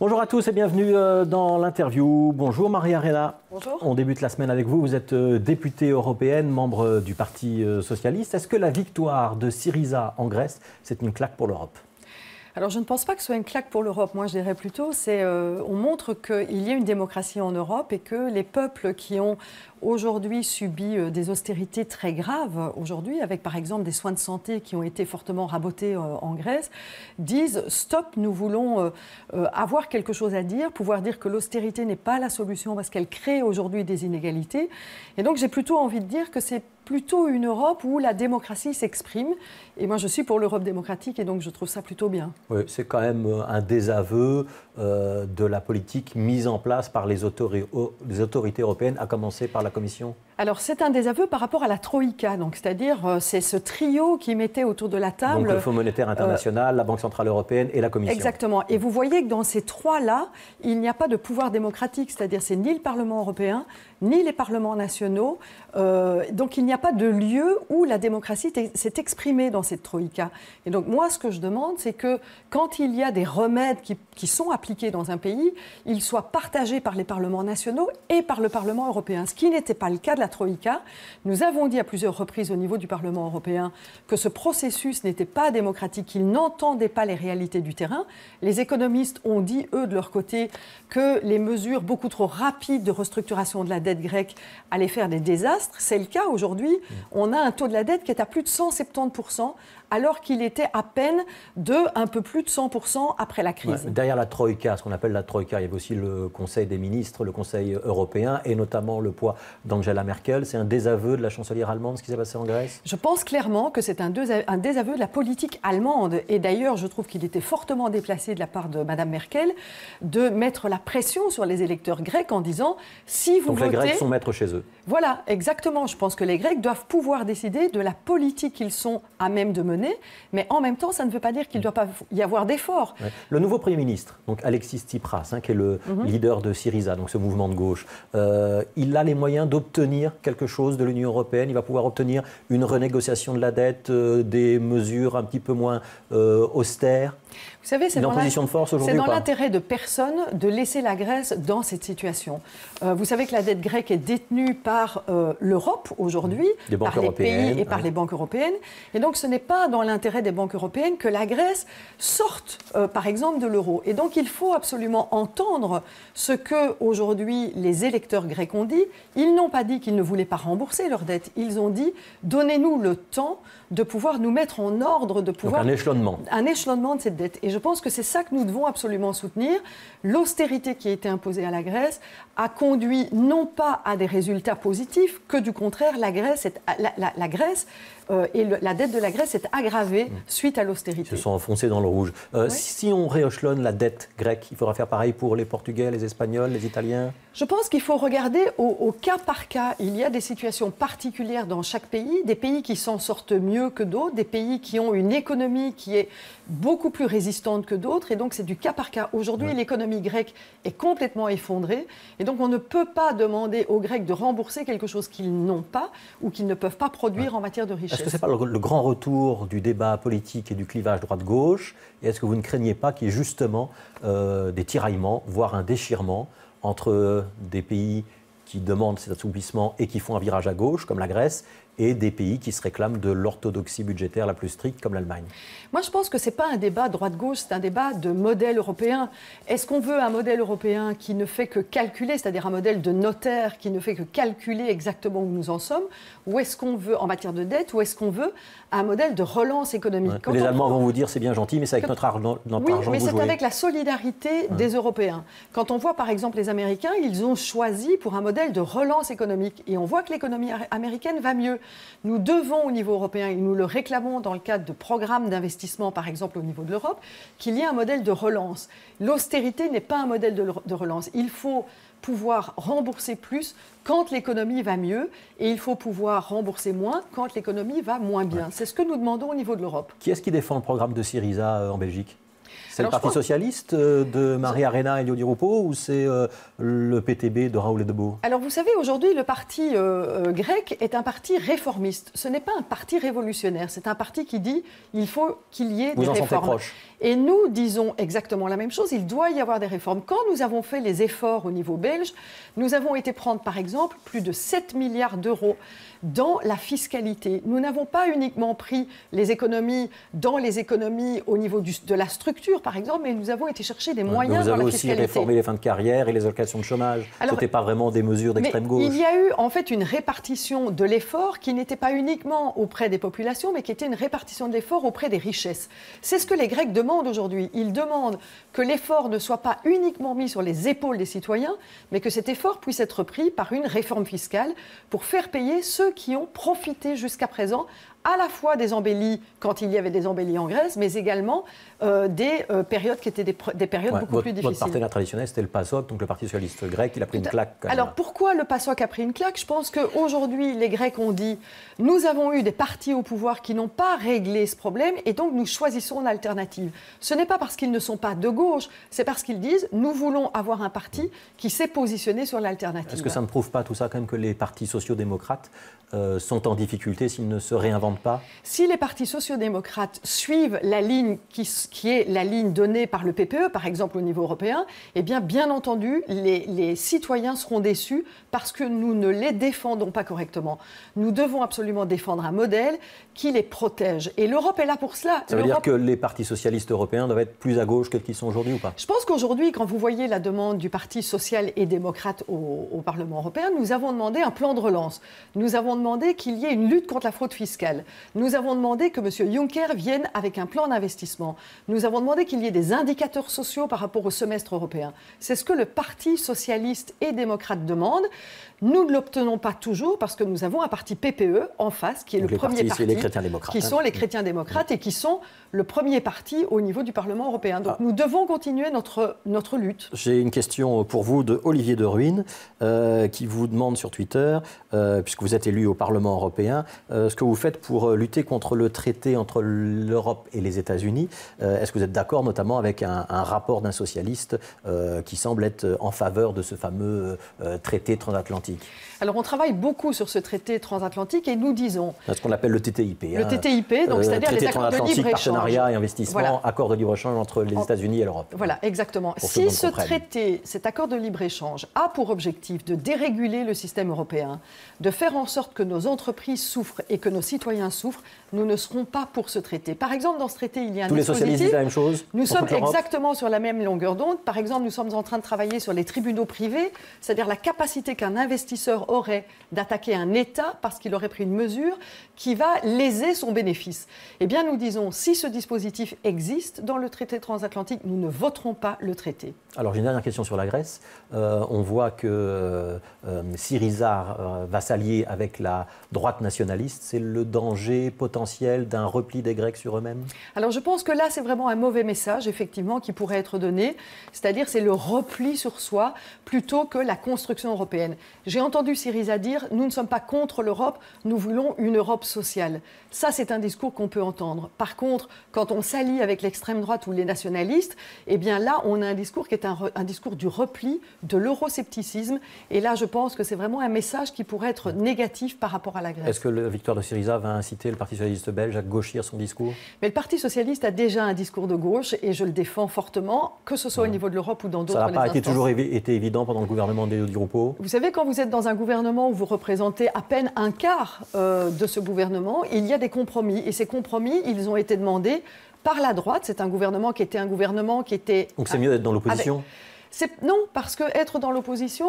Bonjour à tous et bienvenue dans l'interview. Bonjour Maria-Arena. Bonjour. On débute la semaine avec vous. Vous êtes députée européenne, membre du Parti socialiste. Est-ce que la victoire de Syriza en Grèce, c'est une claque pour l'Europe ? Alors je ne pense pas que ce soit une claque pour l'Europe. Moi je dirais plutôt, on montre qu'il y a une démocratie en Europe et que les peuples qui ont aujourd'hui subi des austérités très graves, aujourd'hui, avec par exemple des soins de santé qui ont été fortement rabotés en Grèce, disent stop, nous voulons avoir quelque chose à dire, pouvoir dire que l'austérité n'est pas la solution parce qu'elle crée aujourd'hui des inégalités. Et donc j'ai plutôt envie de dire que c'est plutôt une Europe où la démocratie s'exprime. Et moi, je suis pour l'Europe démocratique et donc je trouve ça plutôt bien. Oui, c'est quand même un désaveu de la politique mise en place par les autorités européennes, à commencer par la Commission. Alors, c'est un désaveu par rapport à la Troïka, c'est-à-dire c'est ce trio qui mettait autour de la table... Donc le Fonds monétaire international, la Banque centrale européenne et la Commission. Exactement. Et vous voyez que dans ces trois-là, il n'y a pas de pouvoir démocratique, c'est-à-dire c'est ni le Parlement européen, ni les parlements nationaux. Donc il n'y a pas de lieu où la démocratie s'est exprimée dans cette Troïka. Et donc moi, ce que je demande, c'est que quand il y a des remèdes qui sont appliqués dans un pays, ils soient partagés par les parlements nationaux et par le Parlement européen, ce qui n'était pas le cas de la Troïka. Nous avons dit à plusieurs reprises au niveau du Parlement européen que ce processus n'était pas démocratique, qu'il n'entendait pas les réalités du terrain. Les économistes ont dit, eux, de leur côté, que les mesures beaucoup trop rapides de restructuration de la dette grecque allaient faire des désastres. C'est le cas aujourd'hui. On a un taux de la dette qui est à plus de 170%, alors qu'il était à peine de un peu plus de 100% après la crise. Ouais, derrière la Troïka, ce qu'on appelle la Troïka, il y avait aussi le Conseil des ministres, le Conseil européen et notamment le poids d'Angela Merkel. C'est un désaveu de la chancelière allemande, ce qui s'est passé en Grèce ? Je pense clairement que c'est un désaveu de la politique allemande. Et d'ailleurs, je trouve qu'il était fortement déplacé de la part de Mme Merkel de mettre la pression sur les électeurs grecs en disant si vous votez... Donc les Grecs sont maîtres chez eux. Voilà, exactement. Je pense que les Grecs doivent pouvoir décider de la politique qu'ils sont à même de mener. Mais en même temps, ça ne veut pas dire qu'il ne doit pas y avoir d'efforts. Ouais. Le nouveau Premier ministre, donc Alexis Tsipras, qui est le leader de Syriza, donc ce mouvement de gauche, il a les moyens d'obtenir quelque chose de l'Union européenne. Il va pouvoir obtenir une renégociation de la dette, des mesures un petit peu moins austères. Vous savez, c'est dans l'intérêt de personne de laisser la Grèce dans cette situation. Vous savez que la dette grecque est détenue par l'Europe aujourd'hui, par les pays et par les banques européennes. Et donc, ce n'est pas dans l'intérêt des banques européennes que la Grèce sorte, par exemple, de l'euro. Et donc, il faut absolument entendre ce que, aujourd'hui, les électeurs grecs ont dit. Ils n'ont pas dit qu'ils ne voulaient pas rembourser leur dette. Ils ont dit, donnez-nous le temps de pouvoir nous mettre en ordre, de pouvoir... Donc un échelonnement. Un échelonnement de cette dette. Et je pense que c'est ça que nous devons absolument soutenir. L'austérité qui a été imposée à la Grèce a conduit non pas à des résultats positifs, que du contraire, la Grèce et la dette de la Grèce s'est aggravée suite à l'austérité. Ils se sont enfoncés dans le rouge. Oui. Si on rééchelonne la dette grecque, il faudra faire pareil pour les Portugais, les Espagnols, les Italiens ? Je pense qu'il faut regarder au cas par cas. Il y a des situations particulières dans chaque pays, des pays qui s'en sortent mieux que d'autres, des pays qui ont une économie qui est beaucoup plus résistante que d'autres, et donc c'est du cas par cas. Aujourd'hui, l'économie grecque est complètement effondrée, et donc on ne peut pas demander aux Grecs de rembourser quelque chose qu'ils n'ont pas ou qu'ils ne peuvent pas produire en matière de richesse. Est-ce que ce n'est pas le grand retour du débat politique et du clivage droite-gauche ? Et est-ce que vous ne craignez pas qu'il y ait justement des tiraillements, voire un déchirement entre des pays qui demandent cet assouplissement et qui font un virage à gauche, comme la Grèce, et des pays qui se réclament de l'orthodoxie budgétaire la plus stricte, comme l'Allemagne? Moi, je pense que ce n'est pas un débat droite-gauche, c'est un débat de modèle européen. Est-ce qu'on veut un modèle européen qui ne fait que calculer, c'est-à-dire un modèle de notaire qui ne fait que calculer exactement où nous en sommes, ou est-ce qu'on veut, en matière de dette, ou est-ce qu'on veut un modèle de relance économique? Les Allemands vont vous dire c'est bien gentil, mais c'est avec notre argent que vous jouez. Oui, mais c'est avec la solidarité des Européens. Quand on voit par exemple les Américains, ils ont choisi pour un modèle de relance économique. Et on voit que l'économie américaine va mieux. Nous devons au niveau européen, et nous le réclamons dans le cadre de programmes d'investissement, par exemple au niveau de l'Europe, qu'il y ait un modèle de relance. L'austérité n'est pas un modèle de relance. Il faut pouvoir rembourser plus quand l'économie va mieux et il faut pouvoir rembourser moins quand l'économie va moins bien. C'est ce que nous demandons au niveau de l'Europe. Qui est-ce qui défend le programme de Syriza en Belgique ? C'est le Parti socialiste de Maria-Arena et Di Rupo ou c'est le PTB de Raoul Debout? Alors vous savez, aujourd'hui, le parti grec est un parti réformiste. Ce n'est pas un parti révolutionnaire, c'est un parti qui dit il faut qu'il y ait des réformes. Vous en sentez proche? Et nous disons exactement la même chose, il doit y avoir des réformes. Quand nous avons fait les efforts au niveau belge, nous avons été prendre par exemple plus de 7 milliards d'euros dans la fiscalité. Nous n'avons pas uniquement pris les économies dans les économies au niveau de la structure par exemple, mais nous avons été chercher des moyens dans la fiscalité. Vous avez aussi réformé les fins de carrière et les allocations de chômage. Ce n'était pas vraiment des mesures d'extrême gauche. Il y a eu en fait une répartition de l'effort qui n'était pas uniquement auprès des populations, mais qui était une répartition de l'effort auprès des richesses. C'est ce que les Grecs demandent aujourd'hui. Ils demandent que l'effort ne soit pas uniquement mis sur les épaules des citoyens, mais que cet effort puisse être pris par une réforme fiscale pour faire payer ceux qui ont profité jusqu'à présent à la fois des embellies, quand il y avait des embellies en Grèce, mais également des périodes qui étaient des périodes beaucoup plus difficiles. Votre partenaire traditionnel, c'était le PASOK, donc le Parti socialiste grec, il a pris une claque. Alors pourquoi le PASOK a pris une claque? Je pense qu'aujourd'hui, les Grecs ont dit « Nous avons eu des partis au pouvoir qui n'ont pas réglé ce problème et donc nous choisissons une alternative ». Ce n'est pas parce qu'ils ne sont pas de gauche, c'est parce qu'ils disent « Nous voulons avoir un parti qui s'est positionné sur l'alternative ». Est-ce que ça ne prouve pas tout ça quand même que les partis sociodémocrates sont en difficulté s'ils ne se réinventent pas? Si les partis sociodémocrates suivent la ligne qui est la ligne donnée par le PPE, par exemple au niveau européen, eh bien entendu, les citoyens seront déçus parce que nous ne les défendons pas correctement. Nous devons absolument défendre un modèle qui les protège. Et l'Europe est là pour cela. Ça veut dire que les partis socialistes européens doivent être plus à gauche que qu'ils sont aujourd'hui ou pas? Je pense qu'aujourd'hui, quand vous voyez la demande du Parti social et démocrate au Parlement européen, nous avons demandé un plan de relance. Nous avons demandé qu'il y ait une lutte contre la fraude fiscale. Nous avons demandé que M. Juncker vienne avec un plan d'investissement. Nous avons demandé qu'il y ait des indicateurs sociaux par rapport au semestre européen. C'est ce que le Parti socialiste et démocrate demande. Nous ne l'obtenons pas toujours parce que nous avons un parti PPE en face, qui est donc le premier parti, les chrétiens-démocrates, qui sont les chrétiens-démocrates et qui sont le premier parti au niveau du Parlement européen. Donc nous devons continuer notre lutte. J'ai une question pour vous de Olivier de Ruine qui vous demande sur Twitter, puisque vous êtes élu au Parlement européen, ce que vous faites pour lutter contre le traité entre l'Europe et les États-Unis. Est-ce que vous êtes d'accord notamment avec un rapport d'un socialiste qui semble être en faveur de ce fameux traité transatlantique? Alors on travaille beaucoup sur ce traité transatlantique et nous disons... C'est ce qu'on appelle le TTIP. Le TTIP, donc c'est-à-dire les accords de libre-échange. Partenariat et investissement, voilà. Accord de libre-échange entre les États-Unis et l'Europe. Voilà, exactement. Si ce traité, cet accord de libre-échange, a pour objectif de déréguler le système européen, de faire en sorte que nos entreprises souffrent et que nos citoyens souffrent, nous ne serons pas pour ce traité. Par exemple, dans ce traité, il y a un dispositif... Tous les socialistes disent la même chose? Nous sommes exactement sur la même longueur d'onde. Par exemple, nous sommes en train de travailler sur les tribunaux privés, c'est-à-dire la capacité qu'un investisseur aurait d'attaquer un État parce qu'il aurait pris une mesure qui va léser son bénéfice. Eh bien, nous disons, si ce dispositif existe dans le traité transatlantique, nous ne voterons pas le traité. Alors, j'ai une dernière question sur la Grèce. On voit que Syriza va s'allier avec la droite nationaliste. C'est le danger potentiel d'un repli des Grecs sur eux-mêmes? Alors, je pense que là, c'est vraiment un mauvais message, effectivement, qui pourrait être donné. C'est-à-dire, c'est le repli sur soi plutôt que la construction européenne. J'ai entendu Syriza dire « Nous ne sommes pas contre l'Europe, nous voulons une Europe sociale ». Ça, c'est un discours qu'on peut entendre. Par contre, quand on s'allie avec l'extrême droite ou les nationalistes, eh bien là, on a un discours qui est un discours du repli, de l'euroscepticisme. Et là, je pense que c'est vraiment un message qui pourrait être négatif par rapport à la Grèce. Est-ce que la victoire de Syriza va inciter le Parti socialiste belge à gauchir son discours? Mais le Parti socialiste a déjà un discours de gauche et je le défends fortement, que ce soit au niveau de l'Europe ou dans d'autres instances. Ça n'a pas toujours été évident pendant le gouvernement de Di Rupo? Vous savez, quand vous êtes dans un gouvernement où vous représentez à peine un quart de ce gouvernement, il y a des compromis. Et ces compromis, ils ont été demandés par la droite. C'est un gouvernement qui était Donc c'est mieux d'être dans l'opposition? Non, parce qu'être dans l'opposition,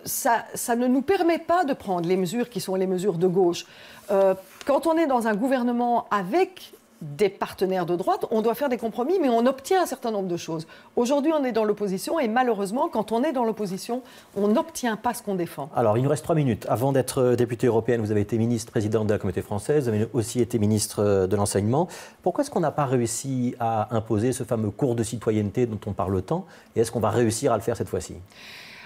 ça ne nous permet pas de prendre les mesures qui sont les mesures de gauche. Quand on est dans un gouvernement avec des partenaires de droite, on doit faire des compromis, mais on obtient un certain nombre de choses. Aujourd'hui, on est dans l'opposition et malheureusement, quand on est dans l'opposition, on n'obtient pas ce qu'on défend. Alors, il nous reste 3 minutes. Avant d'être députée européenne, vous avez été ministre présidente de la Communauté française, vous avez aussi été ministre de l'Enseignement. Pourquoi est-ce qu'on n'a pas réussi à imposer ce fameux cours de citoyenneté dont on parle tant? Et est-ce qu'on va réussir à le faire cette fois-ci?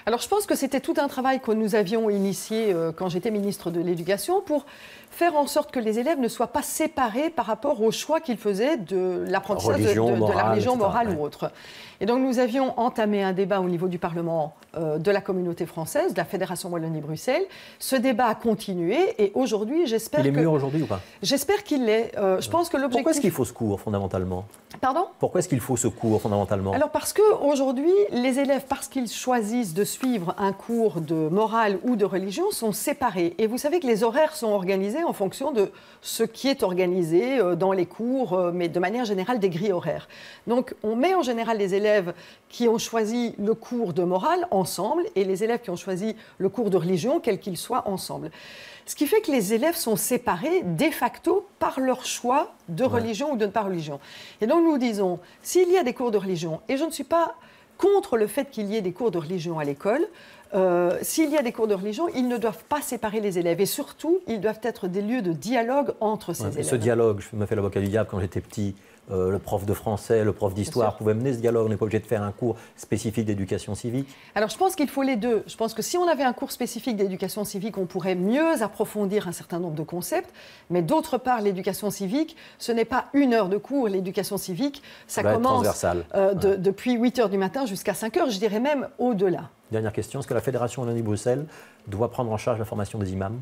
Alors je pense que c'était tout un travail que nous avions initié quand j'étais ministre de l'Éducation pour faire en sorte que les élèves ne soient pas séparés par rapport au choix qu'ils faisaient de l'apprentissage de la religion morale ou autre. Et donc nous avions entamé un débat au niveau du Parlement de la communauté française, de la Fédération Wallonie-Bruxelles. Ce débat a continué et aujourd'hui, j'espère que... Il est mûr aujourd'hui ou pas? J'espère qu'il l'est. Je pense que l'objectif... Pourquoi est-ce qu'il faut ce cours, fondamentalement? Pardon? Pourquoi est-ce qu'il faut ce cours, fondamentalement? Alors parce qu'aujourd'hui, les élèves, parce qu'ils choisissent de suivre un cours de morale ou de religion, sont séparés. Et vous savez que les horaires sont organisés en fonction de ce qui est organisé dans les cours, mais de manière générale des grilles horaires. Donc on met en général les élèves qui ont choisi le cours de morale ensemble et les élèves qui ont choisi le cours de religion, quel qu'il soit, ensemble. Ce qui fait que les élèves sont séparés de facto par leur choix de religion ou de ne pas religion. Et donc nous disons, s'il y a des cours de religion, et je ne suis pas contre le fait qu'il y ait des cours de religion à l'école, s'il y a des cours de religion, ils ne doivent pas séparer les élèves. Et surtout, ils doivent être des lieux de dialogue entre ces élèves. Ce dialogue, je me fais l'avocat du diable quand j'étais petit. Le prof de français, le prof d'histoire pouvaient mener ce dialogue. On n'est pas obligé de faire un cours spécifique d'éducation civique. Alors je pense qu'il faut les deux. Je pense que si on avait un cours spécifique d'éducation civique, on pourrait mieux approfondir un certain nombre de concepts. Mais d'autre part, l'éducation civique, ce n'est pas 1 heure de cours. L'éducation civique, ça commence depuis 8 heures du matin jusqu'à 5 heures, je dirais même au-delà. Dernière question, est-ce que la Fédération Wallonie-Bruxelles doit prendre en charge la formation des imams ?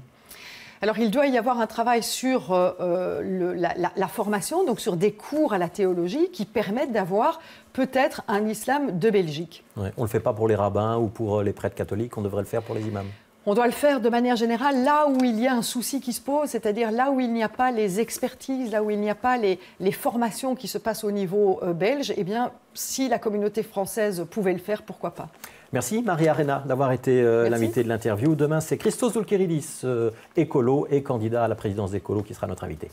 Alors, il doit y avoir un travail sur la formation, donc sur des cours à la théologie qui permettent d'avoir peut-être un islam de Belgique. Ouais, on ne le fait pas pour les rabbins ou pour les prêtres catholiques, on devrait le faire pour les imams. On doit le faire de manière générale là où il y a un souci qui se pose, c'est-à-dire là où il n'y a pas les expertises, là où il n'y a pas les formations qui se passent au niveau belge. Eh bien, si la communauté française pouvait le faire, pourquoi pas ? Merci Maria Arena d'avoir été l'invitée de l'interview. Demain, c'est Christos Doulkeridis, écolo et candidat à la présidence d'Écolo, qui sera notre invité.